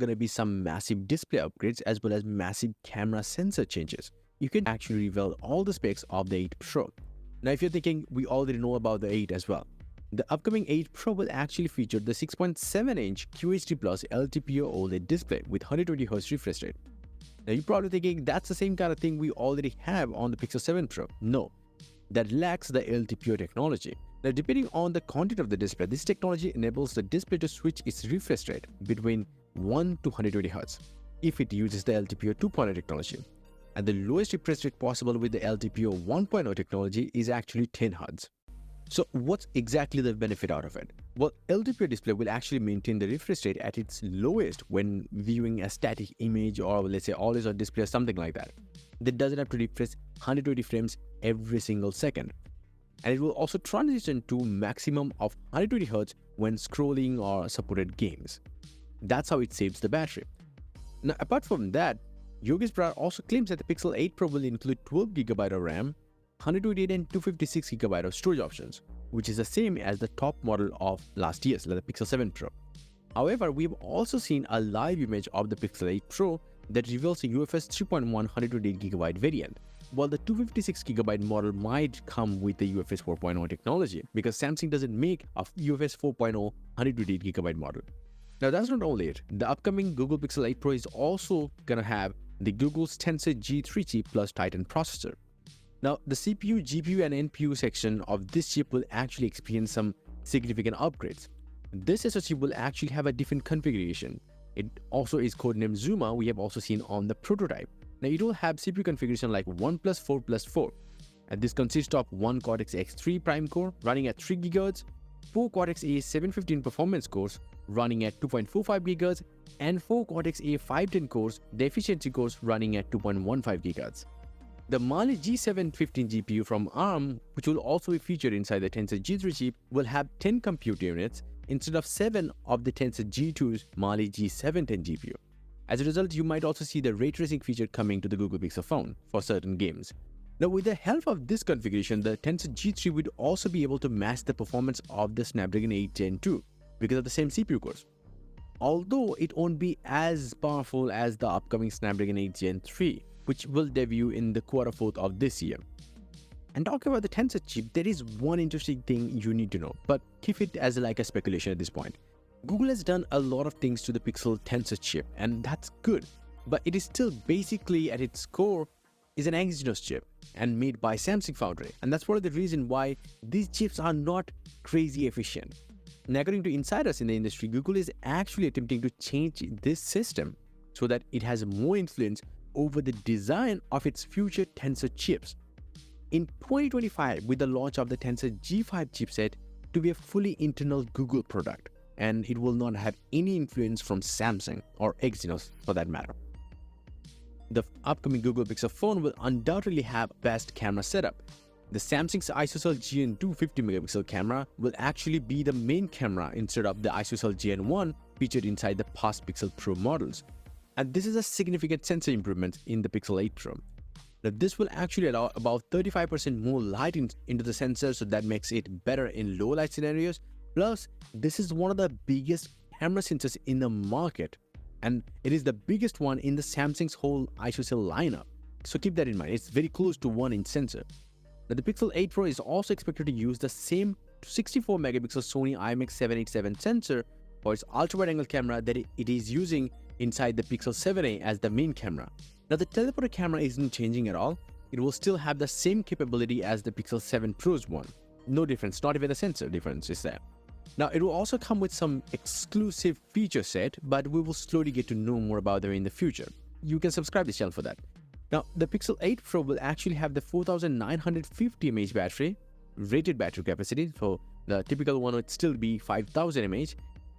going to be some massive display upgrades as well as massive camera sensor changes. You can actually reveal all the specs of the 8 Pro. Now, if you're thinking we already know about the 8 as well, the upcoming 8 Pro will actually feature the 6.7-inch QHD Plus LTPO OLED display with 120Hz refresh rate. Now, you're probably thinking that's the same kind of thing we already have on the Pixel 7 Pro. No, that lacks the LTPO technology. Now, depending on the content of the display, this technology enables the display to switch its refresh rate between 1 to 120Hz if it uses the LTPO 2.0 technology. And the lowest refresh rate possible with the LTPO 1.0 technology is actually 10Hz. So what's exactly the benefit out of it? Well, LTPO display will actually maintain the refresh rate at its lowest when viewing a static image, or let's say always on display or something like that. That doesn't have to refresh 120 frames every single second. And it will also transition to maximum of 120Hz when scrolling or supported games. That's how it saves the battery. Now, apart from that, Yogesh Brar also claims that the Pixel 8 Pro will include 12GB of RAM, 128 and 256GB of storage options, which is the same as the top model of last year's, like the Pixel 7 Pro. However, we've also seen a live image of the Pixel 8 Pro that reveals a UFS 3.1 128GB variant, while the 256GB model might come with the UFS 4.0 technology because Samsung doesn't make a UFS 4.0 128GB model. Now, that's not only it. The upcoming Google Pixel 8 Pro is also gonna have the Google's Tensor G3 chip plus Titan processor. Now, the CPU, GPU, and NPU section of this chip will actually experience some significant upgrades. This SoC will actually have a different configuration. It also is codenamed Zuma, we have also seen on the prototype. Now, it will have CPU configuration like 1 plus 4 plus 4. And this consists of one Cortex X3 Prime core running at 3 GHz, 4 Cortex A715 performance cores running at 2.45 GHz, and 4 Cortex A510 cores, the efficiency cores running at 2.15 GHz. The Mali G715 GPU from ARM, which will also be featured inside the Tensor G3 chip, will have 10 compute units instead of 7 of the Tensor G2's Mali G710 GPU. As a result, you might also see the ray tracing feature coming to the Google Pixel phone for certain games. Now, with the help of this configuration, the Tensor G3 would also be able to match the performance of the Snapdragon 8 Gen 2 because of the same CPU cores. Although it won't be as powerful as the upcoming Snapdragon 8 Gen 3, which will debut in the Q4 of this year. And talking about the Tensor chip, there is one interesting thing you need to know, but keep it as like a speculation at this point. Google has done a lot of things to the Pixel Tensor chip, and that's good, but it is still basically at its core is an Exynos chip and made by Samsung Foundry, and that's one of the reasons why these chips are not crazy efficient. And according to insiders in the industry, Google is actually attempting to change this system so that it has more influence over the design of its future Tensor chips. In 2025, with the launch of the Tensor G5 chipset to be a fully internal Google product, and it will not have any influence from Samsung or Exynos for that matter. The upcoming Google Pixel phone will undoubtedly have best camera setup. The Samsung's ISOCELL GN2 50MP camera will actually be the main camera instead of the ISOCELL GN1 featured inside the past Pixel Pro models. And this is a significant sensor improvement in the Pixel 8 Pro. Now, this will actually allow about 35% more light into the sensor, so that makes it better in low light scenarios. Plus, this is one of the biggest camera sensors in the market, and it is the biggest one in the Samsung's whole ISOCELL lineup. So keep that in mind, it's very close to 1-inch sensor. Now, the Pixel 8 Pro is also expected to use the same 64MP Sony IMX787 sensor for its ultra-wide-angle camera that it is using inside the Pixel 7a as the main camera. Now, the teleporter camera isn't changing at all. It will still have the same capability as the Pixel 7 Pro's one. No difference, not even the sensor difference is there. Now, it will also come with some exclusive feature set, but we will slowly get to know more about them in the future. You can subscribe to this channel for that. Now, the Pixel 8 Pro will actually have the 4950 mAh battery, rated battery capacity, so the typical one would still be 5000 mAh,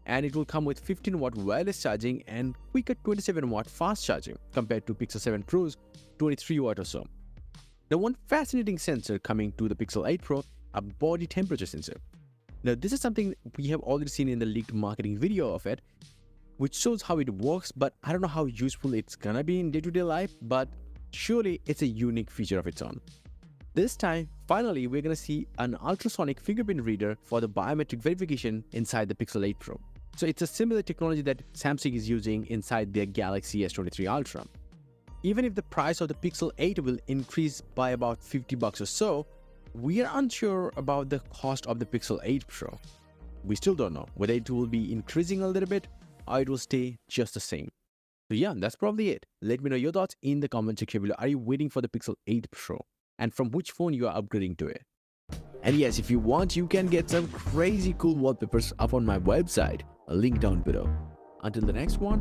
and it will come with 15W wireless charging and quicker 27W fast charging compared to Pixel 7 Pro's 23W or so. Now, one fascinating sensor coming to the Pixel 8 Pro, a body temperature sensor. Now, this is something we have already seen in the leaked marketing video of it, which shows how it works, but I don't know how useful it's gonna be in day-to-day life, but surely it's a unique feature of its own. This time, finally, we're gonna see an ultrasonic fingerprint reader for the biometric verification inside the Pixel 8 Pro. So it's a similar technology that Samsung is using inside their Galaxy S23 Ultra. Even if the price of the Pixel 8 will increase by about $50 or so, we are unsure about the cost of the Pixel 8 Pro. We still don't know whether it will be increasing a little bit or it will stay just the same. So yeah, that's probably it. Let me know your thoughts in the comment section below. Are you waiting for the Pixel 8 Pro? And from which phone you are upgrading to it? And yes, if you want, you can get some crazy cool wallpapers up on my website. A link down below. Until the next one.